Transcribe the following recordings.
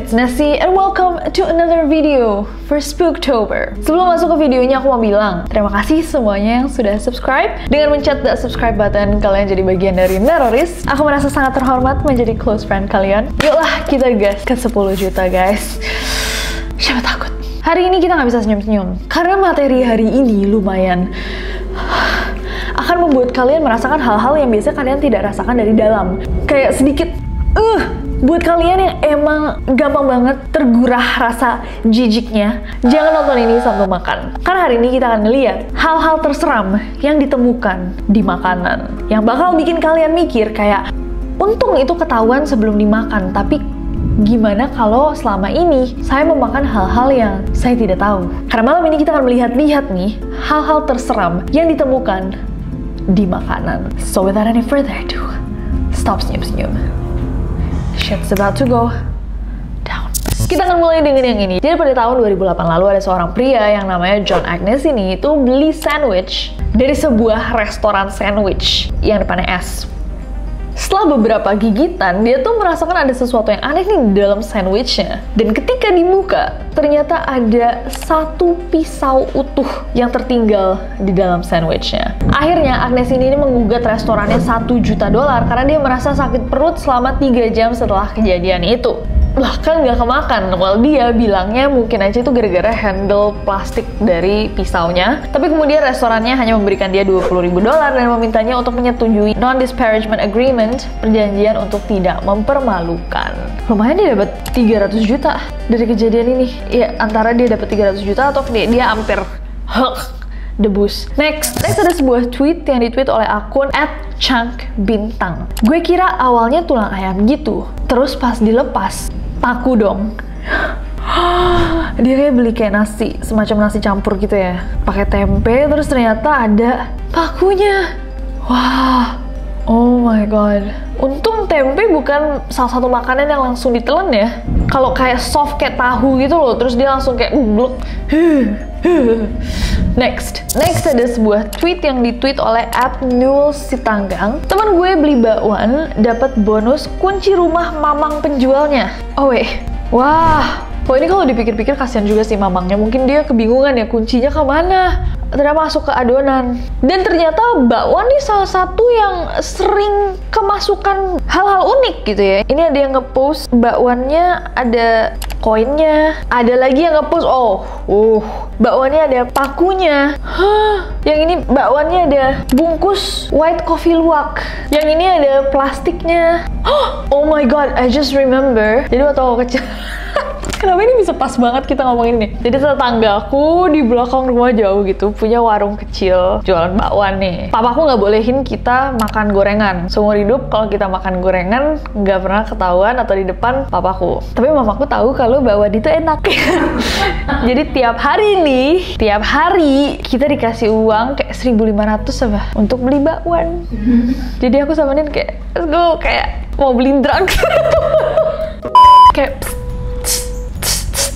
it's Nessie and welcome to another video for Spooktober. Sebelum masuk ke videonya aku mau bilang terima kasih semuanya yang sudah subscribe. Dengan mencet the subscribe button kalian jadi bagian dari Neroris. Aku merasa sangat terhormat menjadi close friend kalian. Yuklah kita gas ke 10 juta guys. Siapa takut? Hari ini kita nggak bisa senyum-senyum karena materi hari ini lumayan akan membuat kalian merasakan hal-hal yang biasa kalian tidak rasakan dari dalam. Kayak sedikit buat kalian yang emang gampang banget tergurah rasa jijiknya, jangan nonton ini sambil makan. Karena hari ini kita akan ngeliat hal-hal terseram yang ditemukan di makanan, yang bakal bikin kalian mikir kayak, untung itu ketahuan sebelum dimakan, tapi gimana kalau selama ini saya memakan hal-hal yang saya tidak tahu. Karena malam ini kita akan melihat-lihat nih hal-hal terseram yang ditemukan di makanan. So without any further ado, stop senyum-senyum. Shit's about to go down. Kita akan mulai dengan yang ini. Jadi pada tahun 2008 lalu ada seorang pria yang namanya John Agnes ini itu beli sandwich dari sebuah restoran sandwich yang depannya S. Setelah beberapa gigitan, dia tuh merasakan ada sesuatu yang aneh nih di dalam sandwichnya. Dan ketika dibuka, ternyata ada satu pisau utuh yang tertinggal di dalam sandwichnya. Akhirnya Agnes ini menggugat restorannya $1 juta karena dia merasa sakit perut selama 3 jam setelah kejadian itu. Bahkan nggak kemakan. Well, dia bilangnya mungkin aja itu gara-gara handle plastik dari pisaunya. Tapi kemudian restorannya hanya memberikan dia $20.000 dan memintanya untuk menyetujui non-disparagement agreement, perjanjian untuk tidak mempermalukan. Lumayan dia dapat 300 juta dari kejadian ini. Ya, antara dia dapat 300 juta atau dia hampir debus. Next ada sebuah tweet yang ditweet oleh akun @chunkbintang. Gue kira awalnya tulang ayam gitu, terus pas dilepas, paku dong. Dia kayak beli kayak nasi, semacam nasi campur gitu ya, pakai tempe, terus ternyata ada pakunya. Wah, oh my god. Untung tempe bukan salah satu makanan yang langsung ditelan ya. Kalau kayak soft kayak tahu gitu loh, terus dia langsung kayak gluk. Next ada sebuah tweet yang ditweet oleh @nulsitanggang. Teman gue beli bakwan, dapat bonus kunci rumah mamang penjualnya. Oh wait, wah ini kalau dipikir-pikir kasihan juga sih mamangnya. Mungkin dia kebingungan ya kuncinya kemana. Ternyata masuk ke adonan. Dan ternyata bakwan nih salah satu yang sering kemasukan hal-hal unik gitu ya. Ini ada yang ngepost bakwannya ada koinnya. Ada lagi yang ngepost bakwannya ada pakunya. Yang ini bakwannya ada bungkus white coffee luwak. Yang ini ada plastiknya. Oh my god, I just remember. Jadi waktu aku kecil kenapa ini bisa pas banget kita ngomongin ini? Jadi tetanggaku di belakang rumah jauh gitu punya warung kecil jualan bakwan nih. Papaku nggak bolehin kita makan gorengan. Seumur hidup kalau kita makan gorengan nggak pernah ketahuan atau di depan papaku. Tapi mamaku tahu kalau bakwan itu enak. Jadi tiap hari kita dikasih uang kayak 1.500 apa untuk beli bakwan. Jadi aku sama Nin kayak let's go, kayak mau beli drugs. Kayak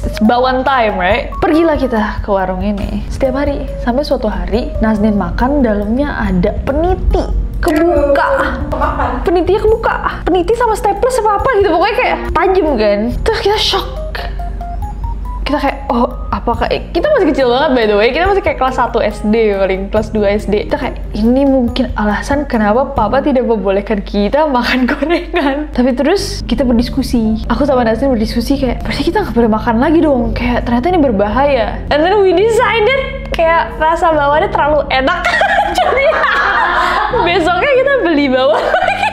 it's bakwan time, right? Pergilah kita ke warung ini setiap hari. Sampai suatu hari Naznин makan, dalamnya ada peniti kebuka. Penitinya kebuka. Peniti sama staples apa gitu, pokoknya kayak tajam kan. Terus kita shock. Kita kayak, apakah kita masih kecil banget by the way. Kita masih kayak kelas 1 SD paling, kelas 2 SD. Kita kayak, ini mungkin alasan kenapa papa tidak membolehkan kita makan gorengan. Tapi terus kita berdiskusi. Aku sama Naznин berdiskusi kayak, berarti kita nggak boleh makan lagi dong. Kayak ternyata ini berbahaya. And then we decided kayak rasa bakwannya terlalu enak. Jadi besoknya kita beli bakwan lagi.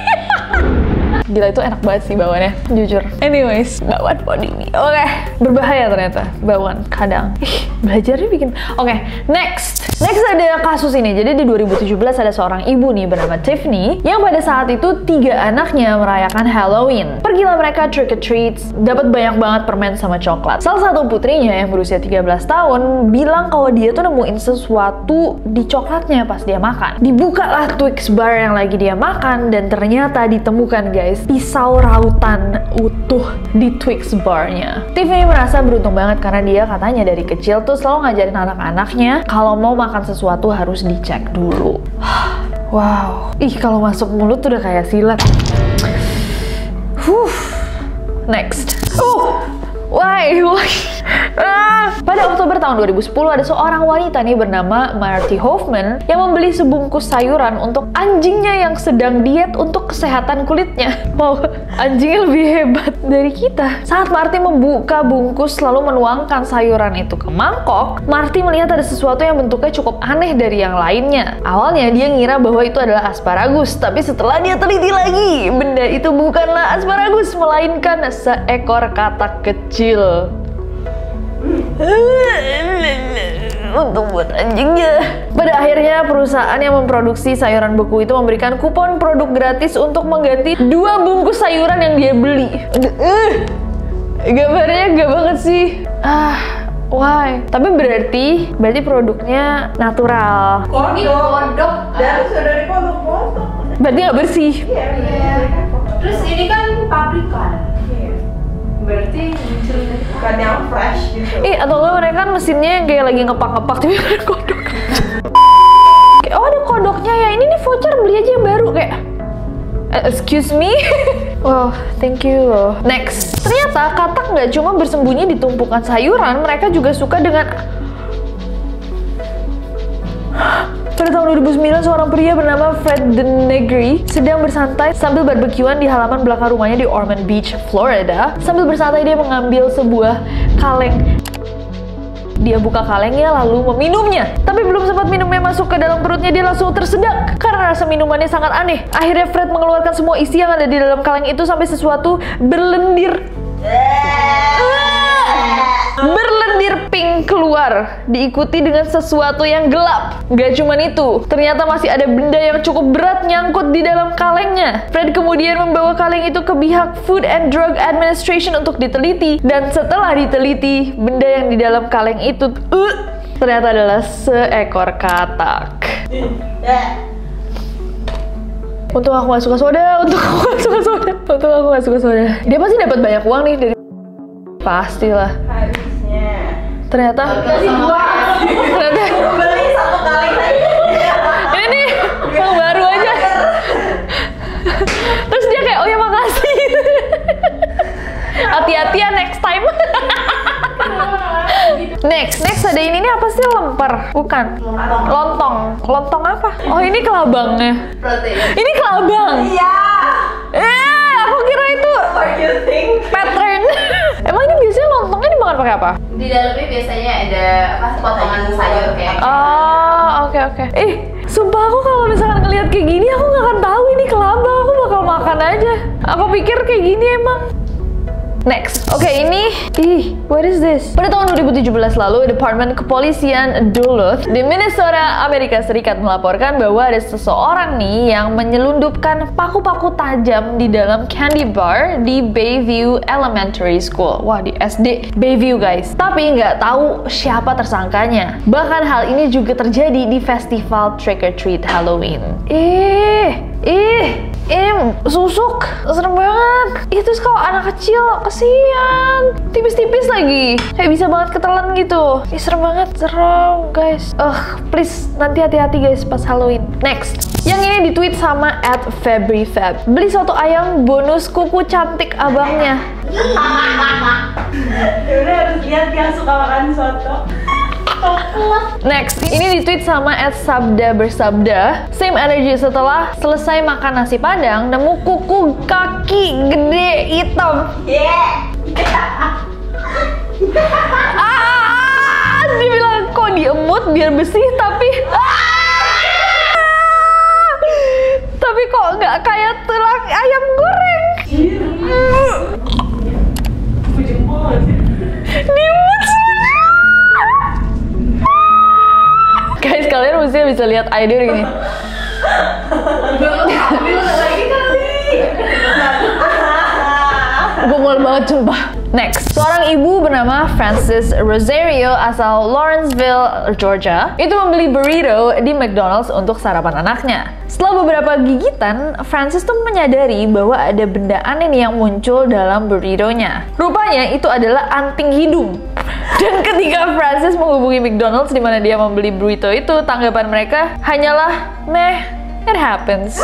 Gila, itu enak banget sih bakwannya, jujur. Anyways, bakwan poni ini. Oke, berbahaya ternyata bakwan kadang. Belajarnya bikin. Oke, next ada kasus ini. Jadi di 2017 ada seorang ibu nih bernama Tiffany yang pada saat itu 3 anaknya merayakan Halloween. Pergilah mereka trick or treats, dapat banyak banget permen sama coklat. Salah satu putrinya yang berusia 13 tahun bilang kalau dia tuh nemuin sesuatu di coklatnya pas dia makan. Dibukalah Twix bar yang lagi dia makan dan ternyata ditemukan guys pisau rautan utuh di Twix barnya. Tiffany merasa beruntung banget karena dia katanya dari kecil tuh selalu ngajarin anak-anaknya kalau mau makan sesuatu harus dicek dulu. Wow, kalau masuk mulut tuh udah kayak silat. Next. Why? Pada Oktober tahun 2010 ada seorang wanita nih bernama Marty Hoffman yang membeli sebungkus sayuran untuk anjingnya yang sedang diet untuk kesehatan kulitnya. Wow, anjingnya lebih hebat dari kita. Saat Marty membuka bungkus lalu menuangkan sayuran itu ke mangkok, Marty melihat ada sesuatu yang bentuknya cukup aneh dari yang lainnya. Awalnya dia ngira bahwa itu adalah asparagus, tapi setelah dia teliti lagi, benda itu bukanlah asparagus, melainkan seekor katak kecil. Untuk buat anjingnya. Pada akhirnya perusahaan yang memproduksi sayuran beku itu memberikan kupon produk gratis untuk mengganti 2 bungkus sayuran yang dia beli. Gambarnya gak banget sih. Why? Tapi berarti produknya natural. Kodok dan sudah dipotong-potong. Berarti gak bersih. Iya. Terus ini kan pabrikan. Berarti bukan yang fresh gitu. Atau enggak mereka kan mesinnya yang kayak lagi ngepak-ngepak tapi ada kodok. Oh, ada kodoknya ya. Ini nih voucher, beli aja yang baru kayak. Excuse me? Wow, thank you. Next. Ternyata katak nggak cuma bersembunyi di tumpukan sayuran, mereka juga suka dengan... Pada tahun 2009, seorang pria bernama Fred Denegri sedang bersantai sambil barbekyuan di halaman belakang rumahnya di Ormond Beach, Florida. Sambil bersantai, dia mengambil sebuah kaleng. Dia buka kalengnya lalu meminumnya. Tapi belum sempat minumnya masuk ke dalam perutnya, dia langsung tersedak karena rasa minumannya sangat aneh. Akhirnya Fred mengeluarkan semua isi yang ada di dalam kaleng itu sampai sesuatu berlendir pink keluar, diikuti dengan sesuatu yang gelap. Gak cuman itu, ternyata masih ada benda yang cukup berat nyangkut di dalam kalengnya. Fred kemudian membawa kaleng itu ke pihak Food and Drug Administration untuk diteliti, dan setelah diteliti, benda yang di dalam kaleng itu ternyata adalah seekor katak. Untung aku gak suka soda, Dia pasti dapat banyak uang nih dari... Pastilah. Harusnya. Ternyata beli 1 kaleng aja. Ini yang baru aja. Terus dia kayak, oh ya makasih. Hati-hati ya next time. Next ada ini nih apa sih, lemper? Bukan. Lontong apa? Oh, ini kelabangnya. Protein. Ini kelabang. Iya. Aku kira itu What you think? petren. Emang ini biasanya lontongnya dimakan pakai apa? Di dalamnya biasanya ada potongan sayur kayak. Oke. Sumpah aku kalau misalkan ngeliat kayak gini aku nggak akan tahu ini kelabang. Aku bakal makan aja. Aku pikir kayak gini emang. Next, ini, what is this? Pada tahun 2017 lalu, Departemen Kepolisian Duluth di Minnesota, Amerika Serikat melaporkan bahwa ada seseorang nih yang menyelundupkan paku-paku tajam di dalam candy bar di Bayview Elementary School. Wah, di SD Bayview guys. Tapi nggak tahu siapa tersangkanya. Bahkan hal ini juga terjadi di festival Trick or Treat Halloween. Susuk, serem banget. Itu kalau anak kecil, kesian, tipis-tipis lagi, kayak bisa banget ketelan gitu. Serem banget, serem guys. Please nanti hati-hati guys pas Halloween. Next, yang ini di-tweet sama @FebruFeb. Beli soto ayam bonus kuku cantik abangnya. Udah harus lihat yang suka makan soto. Next, ini di-tweet sama @sabda_bersabda. Same energy setelah selesai makan nasi padang, nemu kuku kaki gede hitam. Dia bilang kok diemut biar bersih tapi kok nggak kayak tulang ayam goreng. Diemut. Guys, kalian mesti bisa lihat idea gini. Gue mual banget sumpah. Next, seorang ibu bernama Frances Rosario asal Lawrenceville, Georgia, itu membeli burrito di McDonald's untuk sarapan anaknya. Setelah beberapa gigitan, Frances tuh menyadari bahwa ada benda aneh yang muncul dalam burrito-nya. Rupanya itu adalah anting hidung. Dan ketika Frances menghubungi McDonald's di mana dia membeli burrito itu, tanggapan mereka hanyalah, meh, it happens.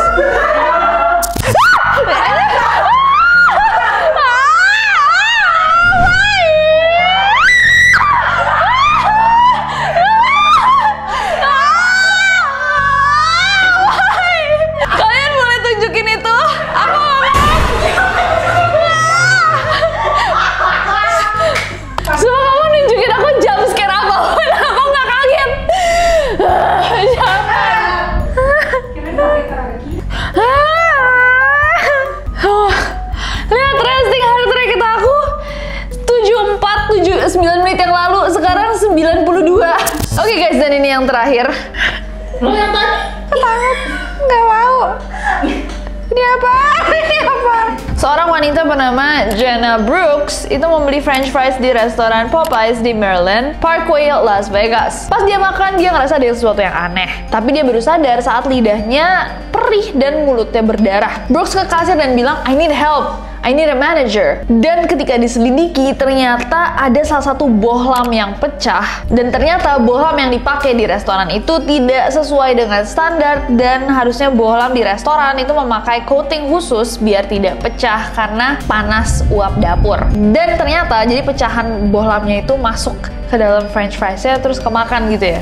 terakhir. Lo yang tadi? Takut, nggak mau. Ini apa? Ini apa? Seorang wanita bernama Jenna Brooks itu membeli French fries di restoran Popeyes di Maryland Parkway, Las Vegas. Pas dia makan, dia ngerasa ada sesuatu yang aneh. Tapi dia baru sadar saat lidahnya perih dan mulutnya berdarah. Brooks ke kasir dan bilang, I need help. I need a manager. Dan ketika diselidiki, ternyata ada salah satu bohlam yang pecah. Dan ternyata bohlam yang dipakai di restoran itu tidak sesuai dengan standar. Dan harusnya bohlam di restoran itu memakai coating khusus biar tidak pecah karena panas uap dapur. Dan ternyata jadi pecahan bohlamnya itu masuk ke dalam French fries-nya terus kemakan gitu ya.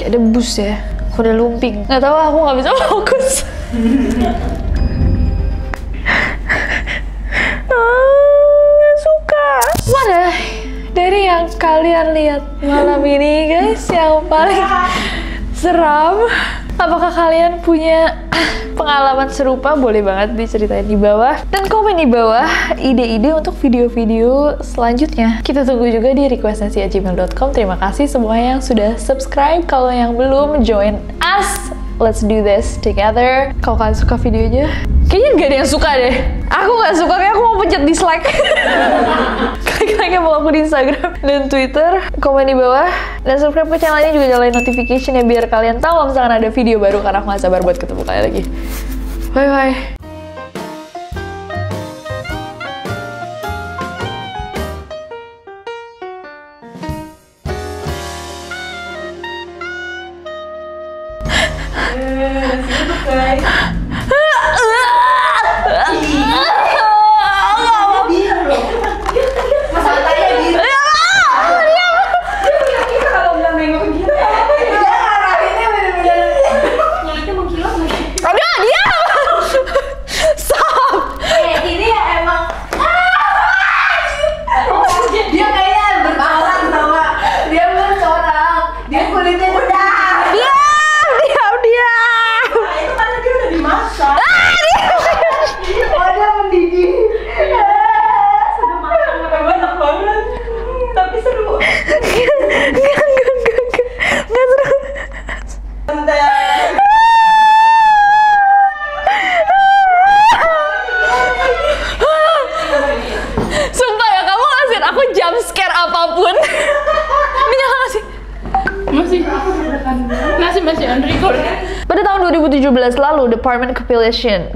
Kayak debus ya. Aku udah lumping. Nggak tahu, aku nggak bisa fokus. Suka. Mana dari yang kalian lihat malam ini guys yang paling seram? Apakah kalian punya pengalaman serupa? Boleh banget diceritain di bawah dan komen di bawah ide-ide untuk video-video selanjutnya. Kita tunggu juga di requestnasi@gmail.com. Terima kasih semua yang sudah subscribe. Kalau yang belum, join us. Let's do this together. Kalau kalian suka videonya, kayaknya gak ada yang suka deh. Aku gak suka, kayak aku mau pencet dislike. Klik-kliknya follow aku di Instagram dan Twitter. Komen di bawah. Dan subscribe ke channel ini, juga nyalain notification ya biar kalian tahu kalau misalkan ada video baru, karena aku gak sabar buat ketemu kalian lagi. Bye-bye. Masih on record. Pada tahun 2017 lalu, Department Kepolisian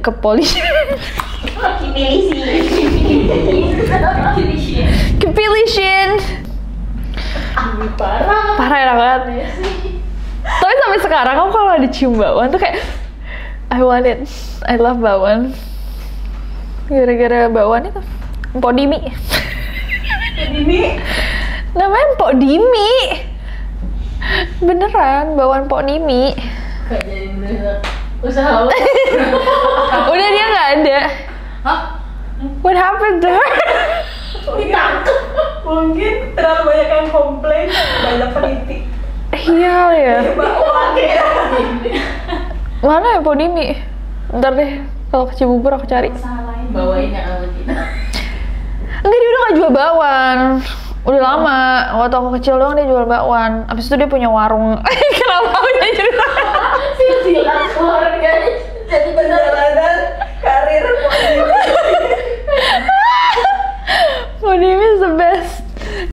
parah enak banget. Tapi sampai sekarang aku kalau ada cium bawang tuh kayak I want it, I love bawang. Gara-gara bawang itu Mpok Dimi. Namanya Mpok Dimi. Beneran, bawaan Mpok Dimi. Gak jadi usaha. Udah dia nggak ada. Hah? What happened to her? Ditangkap. Mungkin terlalu banyak yang komplain, banyak peneliti. Iya ya. Bawaan ya. Mana ya Mpok Dimi? Ntar deh, kalau ke Cibubur aku cari. Bawain yang sama kita. Enggak, dia udah nggak jual bakwan. Udah lama, waktu aku kecil doang dia jual bakwan. Abis itu dia punya warung. Kenapa aku jadi cerita? Silsilah keluarga jadi perjalanan karir. Mpok Dimi is the best.